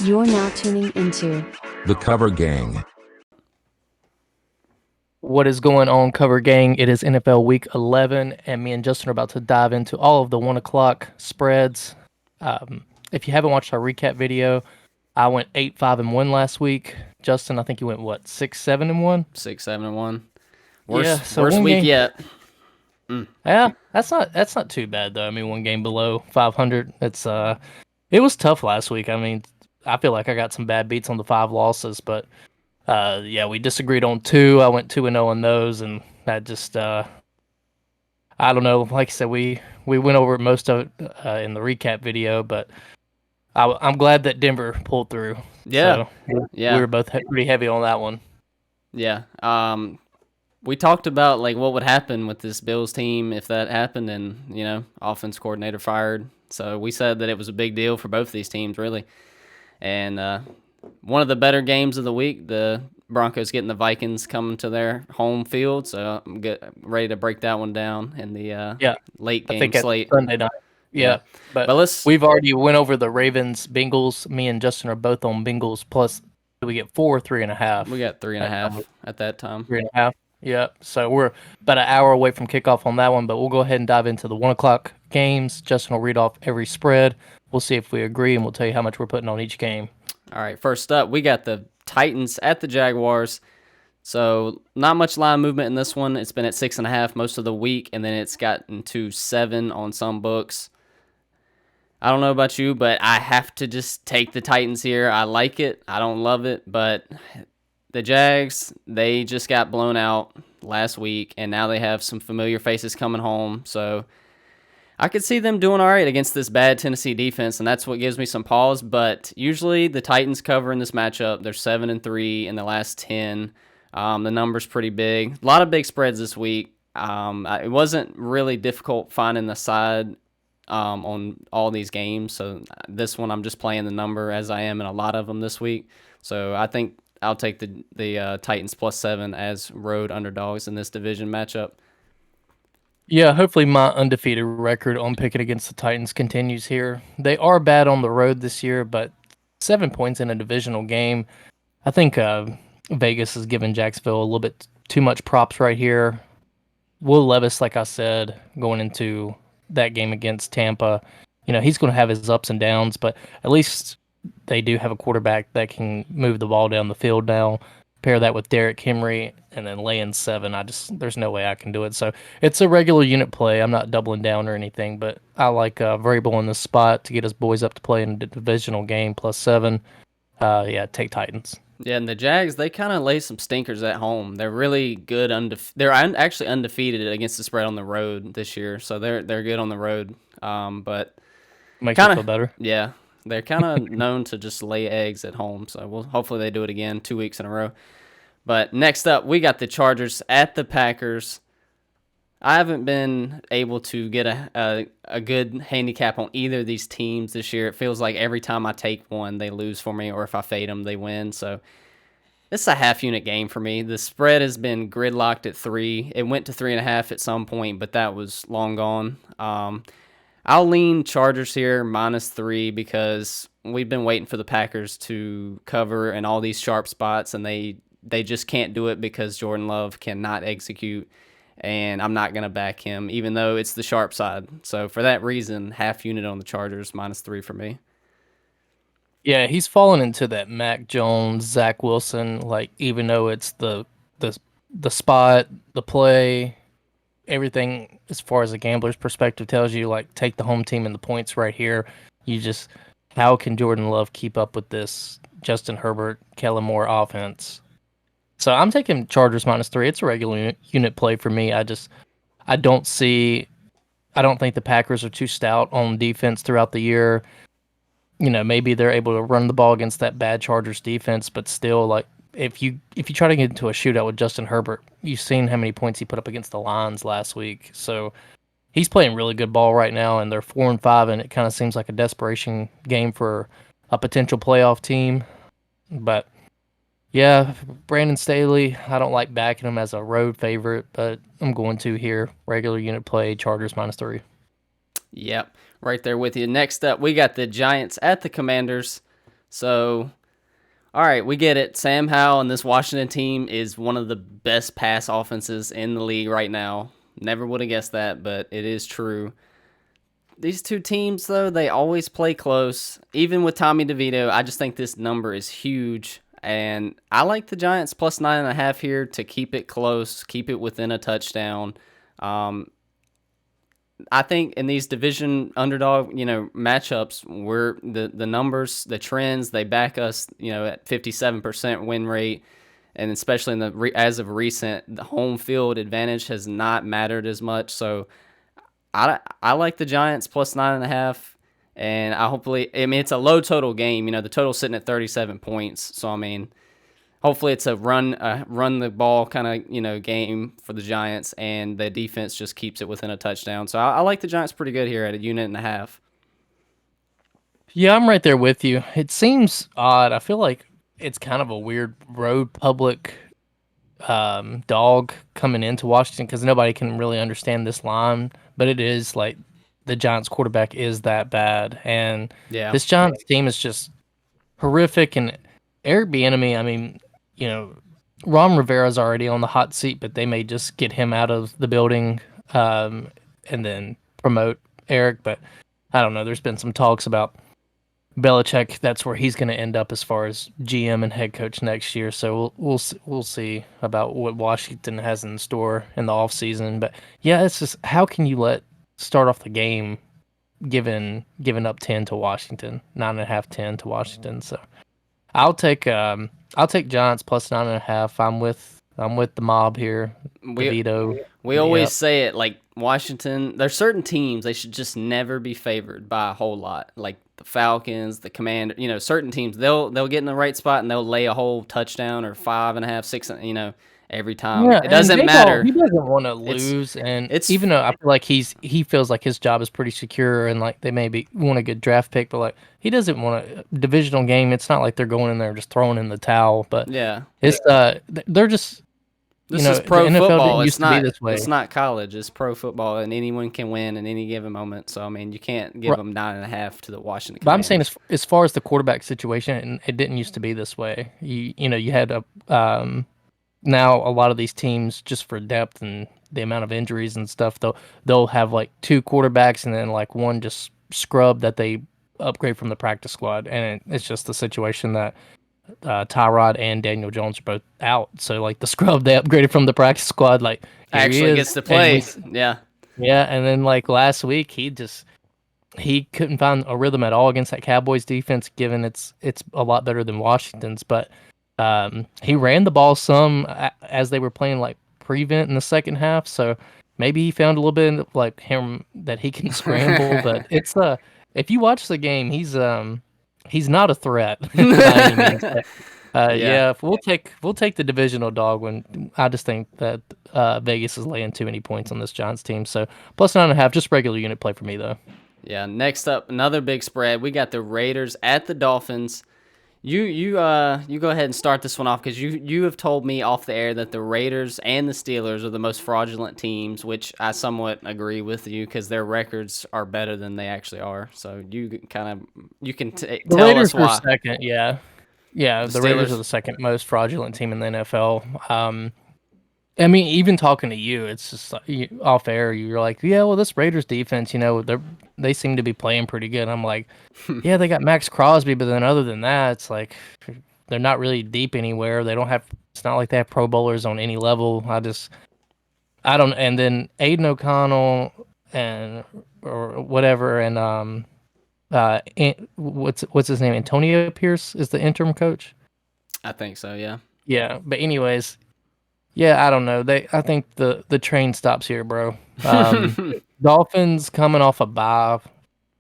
You're now tuning into The Cover Gang. What is going on, Cover Gang? It is NFL Week 11, and me and Justin are about to dive into all of the 1 o'clock spreads. If you haven't watched our recap video, I went 8-5-1 last week. Justin, I think you went, what, 6-7-1? 6-7-1. Yeah, Worst so one week game- yet. Yeah, that's not too bad though. I mean, one game below 500. It was tough last week. I mean, I feel like I got some bad beats on the 5 losses, but yeah, we disagreed on 2. I went 2-0 on those, and that just I don't know. Like I said, we went over most of it in the recap video, but I'm glad that Denver pulled through. Yeah. So, Yeah. we were both pretty heavy on that one. Yeah. We talked about like what would happen with this Bills team if that happened, and offense coordinator fired. So we said that it was a big deal for both these teams, really. And one of the better games of the week, the Broncos getting the Vikings coming to their home field. So I'm ready to break that one down in the late I game think slate. Sunday night. Yeah. But we've already went over the Ravens, Bengals. Me and Justin are both on Bengals. Plus, we get 4 3.5. We got 3.5 at that time. 3.5. Yeah. So we're about an hour away from kickoff on that one, but we'll go ahead and dive into the 1 o'clock games. Justin will read off every spread. We'll see if we agree, and we'll tell you how much we're putting on each game. All right, first up, we got the Titans at the Jaguars. So not much line movement in this one. It's been at 6.5 most of the week, and then it's gotten to 7 on some books. I don't know about you, but I have to just take the Titans here. I like it. I don't love it, but the Jags, they just got blown out last week, and now they have some familiar faces coming home. So I could see them doing all right against this bad Tennessee defense, and that's what gives me some pause. But usually the Titans cover in this matchup. They're 7-3 in the last 10. The number's pretty big. A lot of big spreads this week. It wasn't really difficult finding the side on all these games. So this one, I'm just playing the number as I am in a lot of them this week. So I think I'll take the Titans +7 as road underdogs in this division matchup. Yeah, hopefully my undefeated record on picking against the Titans continues here. They are bad on the road this year, but 7 points in a divisional game. I think Vegas has given Jacksonville a little bit too much props right here. Will Levis, like I said, going into that game against Tampa, he's going to have his ups and downs, but at least they do have a quarterback that can move the ball down the field now. Pair that with Derrick Henry and then lay in 7. There's no way I can do it. So it's a regular unit play. I'm not doubling down or anything, but I like Vrabel in this spot to get his boys up to play in a divisional game +7. Take Titans. Yeah, and the Jags, they kind of lay some stinkers at home. They're really good. They're actually undefeated against the spread on the road this year, so they're good on the road. But makes you feel better. Yeah, they're kind of known to just lay eggs at home. So hopefully they do it again 2 weeks in a row. But next up, we got the Chargers at the Packers. I haven't been able to get a good handicap on either of these teams this year. It feels like every time I take one, they lose for me, or if I fade them, they win. So this is a half-unit game for me. The spread has been gridlocked at 3. It went to 3.5 at some point, but that was long gone. I'll lean Chargers here -3 because we've been waiting for the Packers to cover in all these sharp spots, and they just can't do it because Jordan Love cannot execute. And I'm not going to back him, even though it's the sharp side. So for that reason, half unit on the Chargers, -3 for me. Yeah, he's fallen into that Mac Jones, Zach Wilson, like even though it's the spot, the play, everything as far as a gambler's perspective tells you, like, take the home team and the points right here. How can Jordan Love keep up with this Justin Herbert, Kellen Moore offense? So I'm taking Chargers -3. It's a regular unit play for me. I don't think the Packers are too stout on defense throughout the year. Maybe they're able to run the ball against that bad Chargers defense, but still, like, if you try to get into a shootout with Justin Herbert, you've seen how many points he put up against the Lions last week. So he's playing really good ball right now, and they're 4-5, and it kind of seems like a desperation game for a potential playoff team. But yeah, Brandon Staley, I don't like backing him as a road favorite, but I'm going to here. Regular unit play, Chargers -3. Yep, right there with you. Next up, we got the Giants at the Commanders. So, all right, we get it. Sam Howell and this Washington team is one of the best pass offenses in the league right now. Never would have guessed that, but it is true. These two teams, though, they always play close. Even with Tommy DeVito, I just think this number is huge. And I like the Giants plus 9.5 here to keep it close, keep it within a touchdown. I think in these division underdog, matchups, where the numbers, the trends, they back us, at 57% win rate, and especially in as of recent, the home field advantage has not mattered as much. So I like the Giants plus 9.5, and it's a low total game. The total's sitting at 37 points. So hopefully it's a run the ball kind of game for the Giants, and the defense just keeps it within a touchdown. So I like the Giants pretty good here at 1.5 units. Yeah, I'm right there with you. It seems odd. I feel like it's kind of a weird road public dog coming into Washington because nobody can really understand this line, but it is like the Giants quarterback is that bad, and Yeah. this Giants team is just horrific. And Eric Bieniemy, Ron Rivera's already on the hot seat, but they may just get him out of the building and then promote Eric. But I don't know. There's been some talks about Belichick. That's where he's going to end up as far as GM and head coach next year. So we'll see about what Washington has in store in the offseason. But yeah, it's just how can you start off the game giving up 10 to Washington, 9.5, 10 to Washington. So I'll take Giants plus 9.5. I'm with the mob here. DeVito. We always say it, like Washington. There's certain teams they should just never be favored by a whole lot, like the Falcons, the Commanders. Certain teams they'll get in the right spot and they'll lay a whole touchdown or 5.5, 6. Every time. Yeah, it doesn't matter. He doesn't want to lose, and even though I feel like he feels like his job is pretty secure, and like they maybe want a good draft pick, but like he doesn't want a divisional game. It's not like they're going in there just throwing in the towel. But yeah, it's they're just this is pro the NFL football. Used to be this way. It's not college. It's pro football, and anyone can win in any given moment. So you can't give them 9.5 to the Washington Commanders. But I'm saying as far as the quarterback situation, it didn't used to be this way. You had a now a lot of these teams, just for depth and the amount of injuries and stuff, they'll have like two quarterbacks and then like one just scrub that they upgrade from the practice squad, and it's just the situation that Tyrod and Daniel Jones are both out. So like the scrub they upgraded from the practice squad, like actually gets to play. Yeah, and then like last week he couldn't find a rhythm at all against that Cowboys defense, given it's a lot better than Washington's, but. He ran the ball some as they were playing like prevent in the second half, so maybe he found a little bit of, like him that he can scramble. But it's if you watch the game, he's not a threat by any means. Yeah, we'll take the divisional dog when I just think that Vegas is laying too many points on this Giants team. So plus 9.5, just regular unit play for me though. Yeah. Next up, another big spread. We got the Raiders at the Dolphins. You go ahead and start this one off because you have told me off the air that the Raiders and the Steelers are the most fraudulent teams, which I somewhat agree with you because their records are better than they actually are. So you can tell Raiders us why. Are second, yeah. The Raiders are the second most fraudulent team in the NFL. Even talking to you, it's just off air. You're like, yeah, well, this Raiders defense, they seem to be playing pretty good. I'm like, yeah, they got Max Crosby, but then other than that, it's like they're not really deep anywhere. They don't have. It's not like they have Pro Bowlers on any level. I don't. And then Aiden O'Connell or whatever, and what's his name? Antonio Pierce is the interim coach. I think so. Yeah. Yeah, but anyways. Yeah, I don't know. I think the train stops here, bro. Dolphins coming off a bye,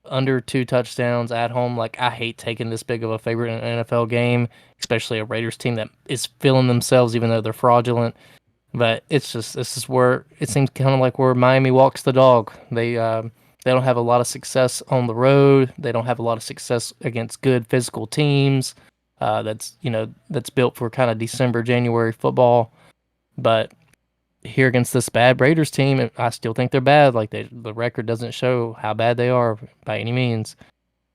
under 2 touchdowns at home. Like, I hate taking this big of a favorite in an NFL game, especially a Raiders team that is feeling themselves, even though they're fraudulent. But this is where it seems kind of like where Miami walks the dog. They don't have a lot of success on the road. They don't have a lot of success against good physical teams. That's built for kind of December, January football. But here against this bad Raiders team. And I still think they're bad. Like the record doesn't show how bad they are by any means.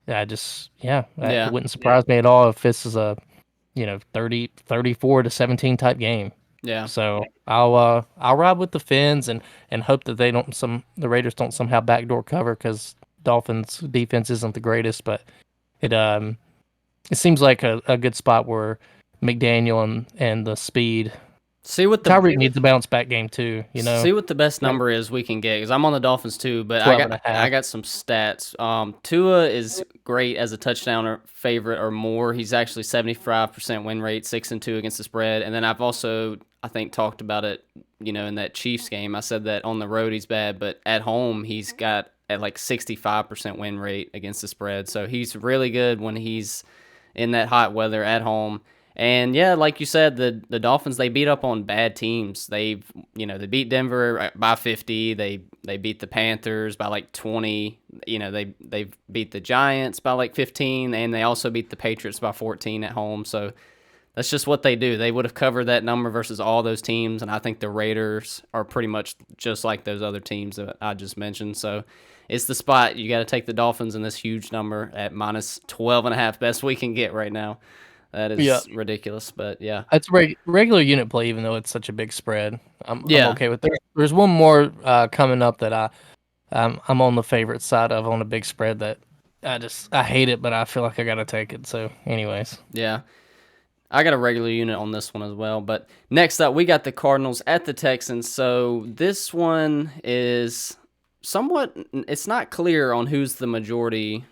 It Yeah. wouldn't surprise me at all if this is a 34-17 type game. Yeah. So I'll ride with the Fins and hope that the Raiders don't somehow backdoor cover, because Dolphins defense isn't the greatest, but it seems like a good spot where McDaniel and the speed. See what the Tyreek needs a bounce back game too. See what the best number is we can get, because I'm on the Dolphins too, but 12.5. I got some stats. Tua is great as a touchdown or favorite or more. He's actually 75% win rate, 6-2 against the spread. And then I've also, I think, talked about it, in that Chiefs game. I said that on the road he's bad, but at home he's got at like 65% win rate against the spread. So he's really good when he's in that hot weather at home. And yeah, like you said, the Dolphins, they beat up on bad teams. They beat Denver by 50. They beat the Panthers by like 20. They beat the Giants by like 15, and they also beat the Patriots by 14 at home. So that's just what they do. They would have covered that number versus all those teams, and I think the Raiders are pretty much just like those other teams that I just mentioned. So it's the spot. You got to take the Dolphins in this huge number at minus 12.5, best we can get right now. That is ridiculous, but yeah. It's regular unit play, even though it's such a big spread. I'm okay with it. There's one more coming up that I'm on the favorite side of on a big spread that I hate it, but I feel like I got to take it. So anyways. Yeah. I got a regular unit on this one as well. But next up, we got the Cardinals at the Texans. So this one is it's not clear on who's the majority,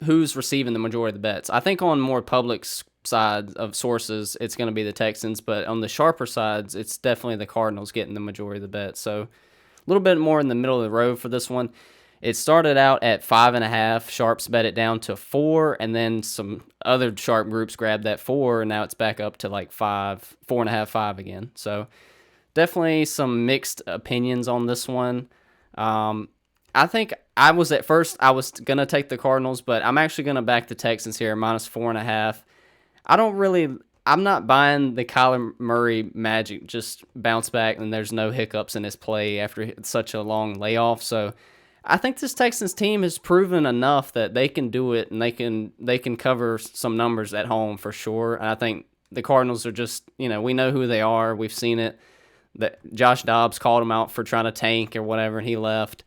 who's receiving the majority of the bets. I think on more public side of sources, it's going to be the Texans, but on the sharper sides, it's definitely the Cardinals getting the majority of the bets. So a little bit more in the middle of the road for this one. It started out at 5.5. Sharps bet it down to 4, and then some other sharp groups grabbed that 4, and now it's back up to like 5, 4.5, 5 again. So definitely some mixed opinions on this one. I think I was going to take the Cardinals, but I'm actually going to back the Texans here, minus 4.5. I'm not buying the Kyler Murray magic, just bounce back and there's no hiccups in his play after such a long layoff. So I think this Texans team has proven enough that they can do it, and they can cover some numbers at home for sure. And I think the Cardinals are just, we know who they are. We've seen it. That Josh Dobbs called him out for trying to tank or whatever, and he left.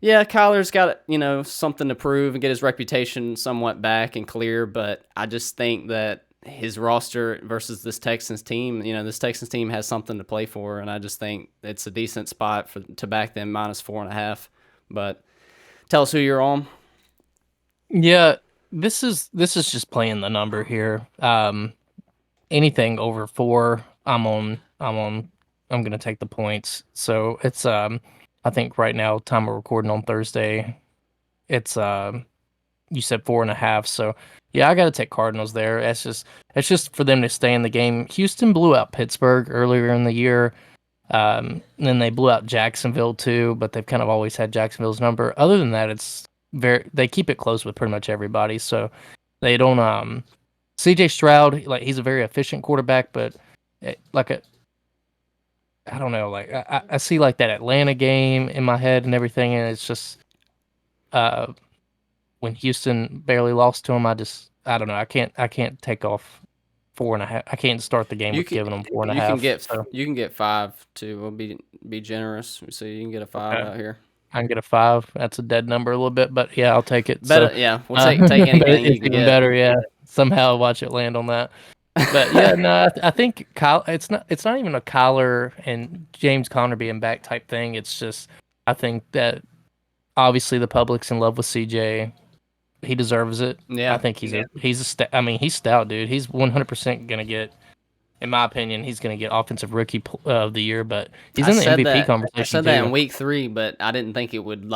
Yeah, Kyler's got, something to prove and get his reputation somewhat back and clear, but I just think that his roster versus this Texans team, this Texans team has something to play for, and I just think it's a decent spot to back them minus 4.5. But tell us who you're on. Yeah, this is just playing the number here. Anything over 4, I'm gonna take the points. So it's I think right now, time we're recording on Thursday, it's you said 4.5. So yeah, I got to take Cardinals there. It's just for them to stay in the game. Houston blew out Pittsburgh earlier in the year. And then they blew out Jacksonville too, but they've kind of always had Jacksonville's number. Other than that, they keep it close with pretty much everybody. So they don't. CJ Stroud, he's a very efficient quarterback, but I don't know, I see that Atlanta game in my head and everything, and it's just when Houston barely lost to them, I don't know, I can't take off 4.5. I can't start the game with giving them 4.5. You can get 5 too. We'll be generous. So you can get a 5 out here. I can get a 5. That's a dead number a little bit, but yeah, I'll take it. Better, yeah. We'll take anything you can get. Better, yeah. Somehow watch it land on that. But yeah, no, I think Kyle. It's not even a Kyler and James Conner being back type thing. It's just I think that obviously the public's in love with CJ. He deserves it. Yeah, I think he's stout, dude. He's 100% gonna get, in my opinion, he's gonna get offensive rookie of the year. But he's in the MVP conversation. I said that in week 3, but I didn't think it would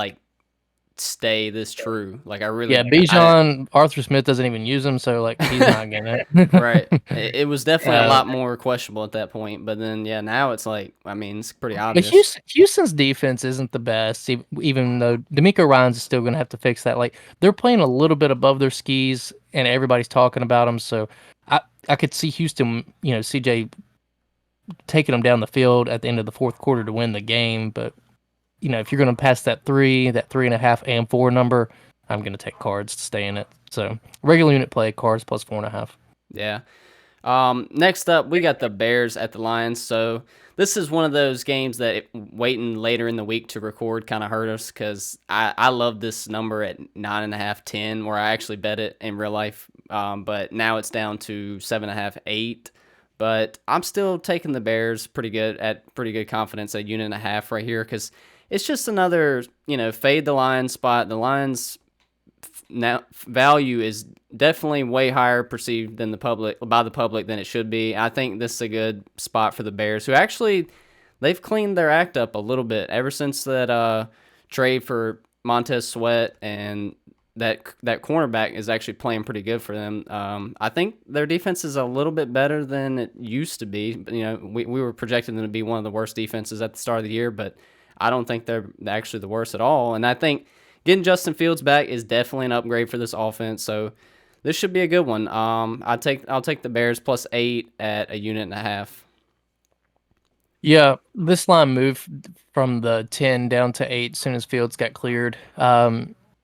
stay this true. Bijan, Arthur Smith doesn't even use him, so he's not getting it. Right. It was definitely a lot more questionable at that point, but then now it's it's pretty obvious. But Houston's defense isn't the best, even though D'Amico Ryans is still going to have to fix that. They're playing a little bit above their skis, and everybody's talking about them. So I could see Houston, CJ taking them down the field at the end of the fourth quarter to win the game. But if you're going to pass that 3.5, and 4 number, I'm going to take Cards to stay in it. So regular unit play, Cards plus 4.5. Yeah. Next up, we got the Bears at the Lions. So this is one of those games that waiting later in the week to record kind of hurt us because I love this number at 9.5, 10, where I actually bet it in real life. But now it's down to 7.5, 8. But I'm still taking the Bears pretty good confidence at 1.5 right here because it's just another fade the Lions spot. The Lions now value is definitely way higher perceived than by the public than it should be. I think this is a good spot for the Bears, who actually they've cleaned their act up a little bit ever since that trade for Montez Sweat, and that cornerback is actually playing pretty good for them. I think their defense is a little bit better than it used to be. We were projecting them to be one of the worst defenses at the start of the year, but I don't think they're actually the worst at all. And I think getting Justin Fields back is definitely an upgrade for this offense, so this should be a good one. I'll take the Bears plus 8 at 1.5. Yeah, this line moved from the 10 down to 8 as soon as Fields got cleared.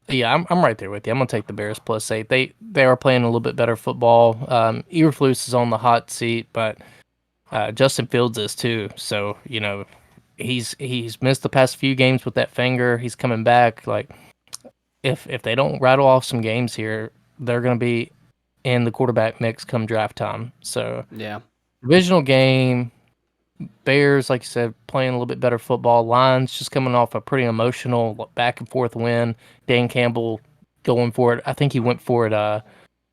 Yeah, I'm right there with you. I'm gonna take the Bears plus 8. They are playing a little bit better football. Eberflus is on the hot seat, but Justin Fields is too. So he's missed the past few games with that finger. He's coming back. Like if they don't rattle off some games here, they're gonna be in the quarterback mix come draft time. So yeah, divisional game. Bears, like you said, playing a little bit better football. Lions just coming off a pretty emotional back and forth win. Dan Campbell going for it. I think he went for it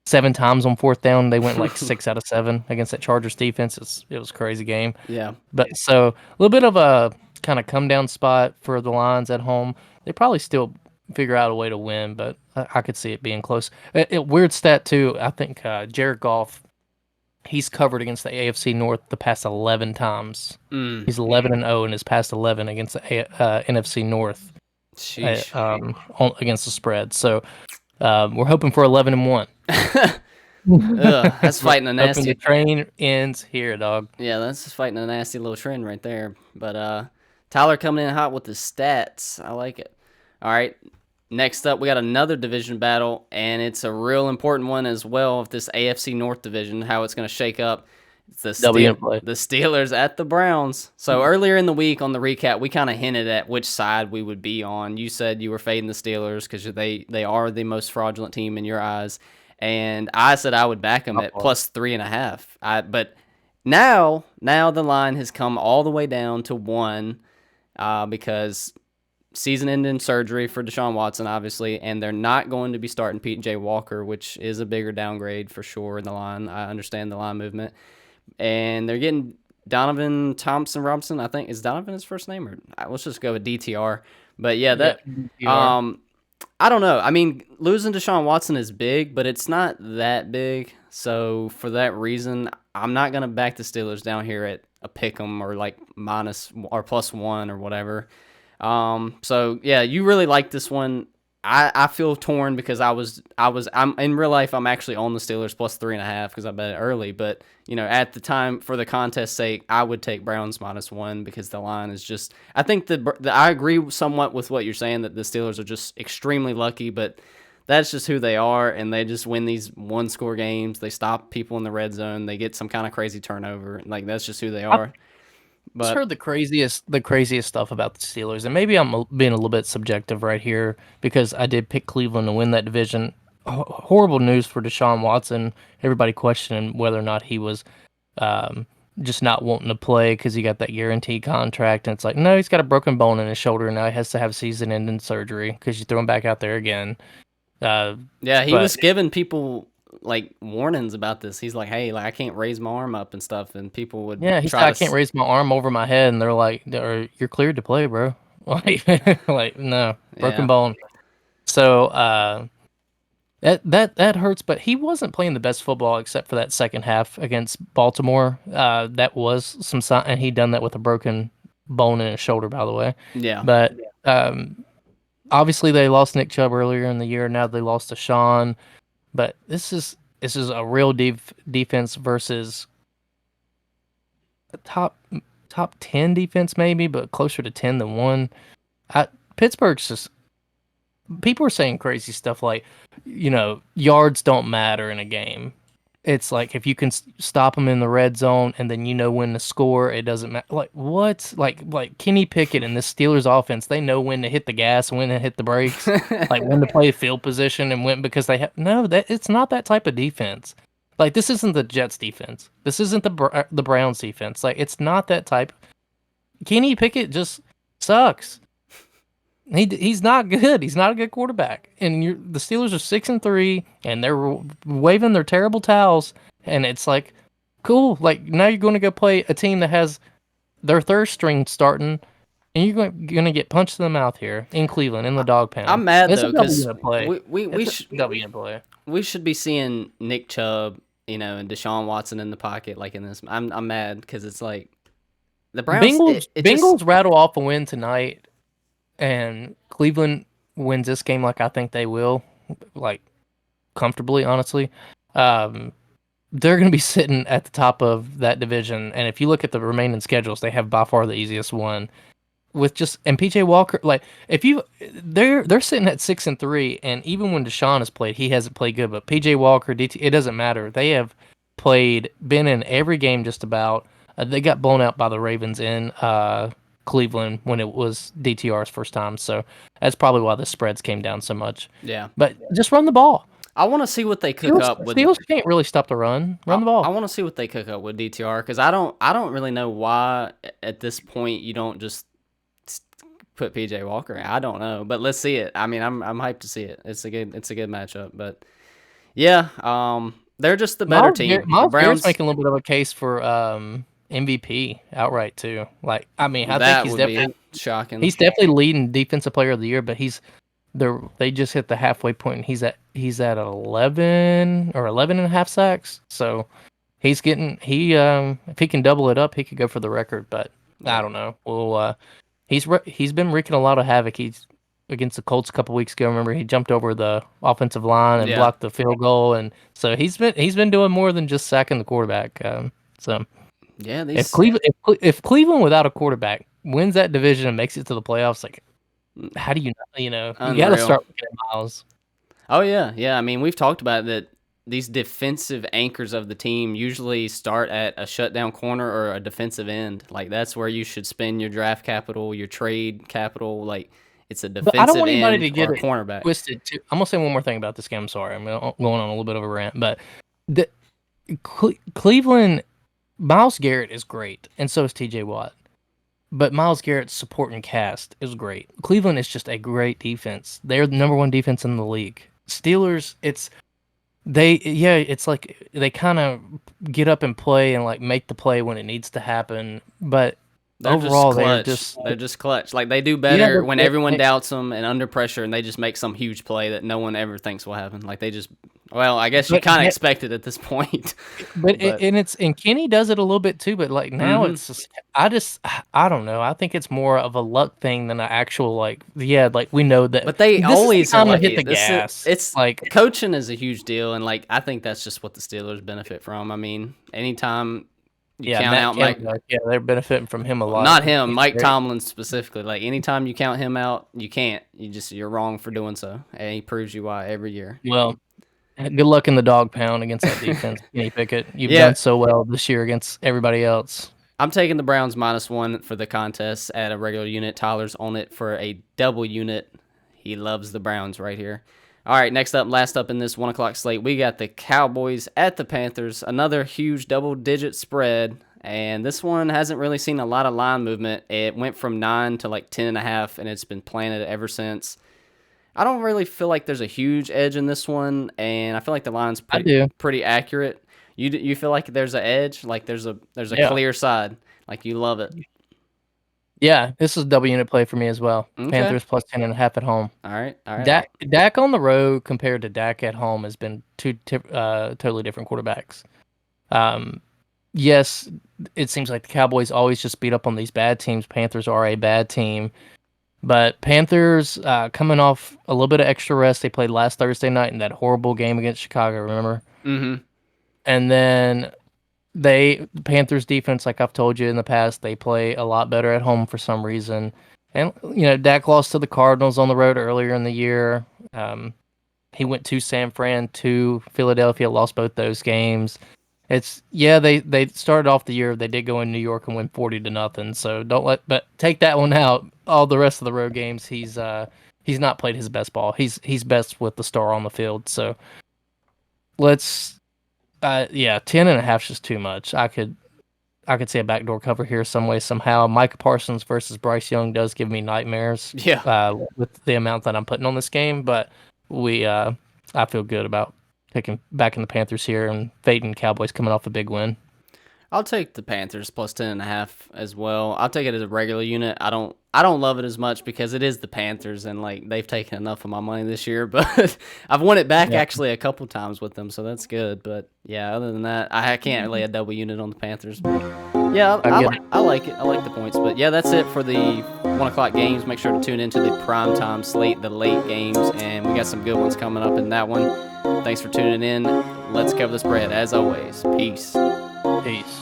7 times on fourth down. They went like 6 out of 7 against that Chargers defense. It was a crazy game. Yeah. But so a little bit of a kind of come down spot for the Lions at home. They probably still figure out a way to win, but I could see it being close. Weird stat too. I think Jared Goff. He's covered against the AFC North the past 11 times. He's 11-0 in his past 11 against the NFC North against the spread. So we're hoping for 11-1. That's fighting a nasty. Hoping the train ends here, dog. Yeah, that's just fighting a nasty little trend right there. But Tyler coming in hot with the stats. I like it. All right. Next up, we got another division battle, and it's a real important one as well of this AFC North division, how it's going to shake up. It's the Steelers at the Browns. So earlier in the week on the recap, we kind of hinted at which side we would be on. You said you were fading the Steelers because they are the most fraudulent team in your eyes, and I said I would back them at plus 3.5. But now the line has come all the way down to 1 because season-ending surgery for Deshaun Watson, obviously, and they're not going to be starting P.J. Walker, which is a bigger downgrade for sure in the line. I understand the line movement. And they're getting Donovan Thompson-Robinson. I think, is Donovan his first name? Or let's just go with DTR. But yeah, I don't know. I mean, losing Deshaun Watson is big, but it's not that big. So for that reason, I'm not going to back the Steelers down here at a pick 'em or like minus or plus 1 or whatever. So yeah, you really like this one. I feel torn because I'm in real life. I'm actually on the Steelers plus 3.5 because I bet it early. But at the time for the contest's sake, I would take Browns minus 1 because the line is just. I think I agree somewhat with what you're saying that the Steelers are just extremely lucky, but that's just who they are, and they just win these 1-score games. They stop people in the red zone. They get some kind of crazy turnover. Like that's just who they are. But I've heard the craziest stuff about the Steelers, and maybe I'm being a little bit subjective right here because I did pick Cleveland to win that division. Horrible news for Deshaun Watson. Everybody questioning whether or not he was just not wanting to play because he got that guaranteed contract, and it's like, no, he's got a broken bone in his shoulder, and now he has to have season-ending surgery because you throw him back out there again. Yeah, he was giving people like warnings about this. He's like, hey, like I can't raise my arm up and stuff, and people would he said I can't raise my arm over my head, and they're like, you're cleared to play, bro. Like no, broken bone. So that hurts, but he wasn't playing the best football except for that second half against Baltimore. That was some sign, and he done that with a broken bone in his shoulder, by the way. Yeah, but obviously they lost Nick Chubb earlier in the year. Now they lost to Sean. But this is a real defense versus top 10 defense maybe, but closer to 10 than 1. Pittsburgh's just people are saying crazy stuff like, yards don't matter in a game. It's like if you can stop them in the red zone and then when to score, it doesn't matter. Like what? Like Kenny Pickett and the Steelers offense, they know when to hit the gas and when to hit the brakes, like when to play field position and when because they have no that it's not that type of defense. Like this isn't the Jets defense. This isn't the Browns defense. Like it's not that type. Kenny Pickett just sucks. He's not good. He's not a good quarterback. And the Steelers are 6-3, and they're waving their terrible towels. And it's like, cool. Like now you're going to go play a team that has their third string starting, and you're going to get punched in the mouth here in Cleveland in the dog pound. I'm mad it's though because we we should be seeing Nick Chubb, and Deshaun Watson in the pocket like in this. I'm mad because it's like the Browns. Bengals rattle off a win tonight. And Cleveland wins this game like I think they will, like comfortably, honestly. They're going to be sitting at the top of that division. And if you look at the remaining schedules, they have by far the easiest one. And PJ Walker, like they're sitting at 6-3, and even when Deshaun has played, he hasn't played good. But PJ Walker, it doesn't matter. They have been in every game just about. They got blown out by the Ravens in Cleveland when it was DTR's first time, so that's probably why the spreads came down so much. Yeah, but just run the ball. I want to see what they cook up with. Steelers can't really stop the run. Run the ball. I want to see what they cook up with DTR because I don't really know why at this point you don't just put PJ Walker in. I don't know, but let's see it. I mean, I'm hyped to see it. It's a good matchup, but yeah, they're just the better team. Miles Garrett's making a little bit of a case for MVP outright too. Like, I mean, I think he's definitely shocking. He's definitely leading defensive player of the year, but they just hit the halfway point and he's at 11 or 11 and a half sacks. So he's getting if he can double it up, he could go for the record, but I don't know. Well, he's been wreaking a lot of havoc. He's against the Colts a couple weeks ago. Remember, he jumped over the offensive line and blocked the field goal, and so he's been doing more than just sacking the quarterback. So yeah, if Cleveland without a quarterback wins that division and makes it to the playoffs, like how do you you got to start looking at Miles. Oh yeah. I mean, we've talked about that. These defensive anchors of the team usually start at a shutdown corner or a defensive end. Like that's where you should spend your draft capital, your trade capital. Like it's a defensive end. I don't want anybody to get it cornerback twisted. I'm gonna say one more thing about this game. I'm sorry, I'm going on a little bit of a rant, but Cleveland. Myles Garrett is great, and so is T.J. Watt. But Myles Garrett's supporting cast is great. Cleveland is just a great defense. They're the number one defense in the league. Steelers, it's like they kind of get up and play and like make the play when it needs to happen. But overall, they're just clutch. Like they do better when everyone doubts them and under pressure, and they just make some huge play that no one ever thinks will happen. Like they just. Well, I guess you kind of expect it at this point. But Kenny does it a little bit too. But like now, it's just I don't know. I think it's more of a luck thing than an actual like we know that. But they always are hit the gas. It's like coaching is a huge deal, and like I think that's just what the Steelers benefit from. I mean, anytime you count out Mike, they're benefiting from him a lot. Not him, Mike Tomlin specifically. Like anytime you count him out, you can't. You're wrong for doing so, and he proves you why every year. Well. Good luck in the dog pound against that defense, Kenny Pickett. You've done so well this year against everybody else. I'm taking the Browns -1 for the contest at a regular unit. Tyler's on it for a double unit. He loves the Browns right here. All right, last up in this 1 o'clock slate, we got the Cowboys at the Panthers. Another huge double-digit spread, and this one hasn't really seen a lot of line movement. It went from 9 to like 10.5, and it's been planted ever since. I don't really feel like there's a huge edge in this one, and I feel like the line's pretty accurate. You feel like there's an edge, like there's a clear side, like you love it. Yeah, this is a double unit play for me as well. Okay. Panthers plus 10.5 at home. All right. Dak on the road compared to Dak at home has been two totally different quarterbacks. Yes, it seems like the Cowboys always just beat up on these bad teams. Panthers are a bad team. But Panthers coming off a little bit of extra rest. They played last Thursday night in that horrible game against Chicago, remember? Mm-hmm. And then the Panthers defense, like I've told you in the past, they play a lot better at home for some reason. And Dak lost to the Cardinals on the road earlier in the year. He went to San Fran, to Philadelphia, lost both those games. They started off the year, they did go in New York and win 40-0. So but take that one out. All the rest of the road games, he's not played his best ball. He's best with the star on the field. So let's 10.5 is just too much. I could see a backdoor cover here some way, somehow. Micah Parsons versus Bryce Young does give me nightmares. Yeah. With the amount that I'm putting on this game, but I feel good about picking back in the Panthers here and fading Cowboys coming off a big win. I'll take the Panthers plus 10.5 as well. I'll take it as a regular unit. I don't love it as much because it is the Panthers and like they've taken enough of my money this year, but I've won it back actually a couple times with them, so that's good. But yeah, other than that, I can't lay a double unit on the Panthers. Yeah, I like it. I like the points. But yeah, that's it for the 1 o'clock games. Make sure to tune into the primetime slate, the late games, and we got some good ones coming up in that one. Thanks for tuning in. Let's cover the spread as always. Peace. Peace.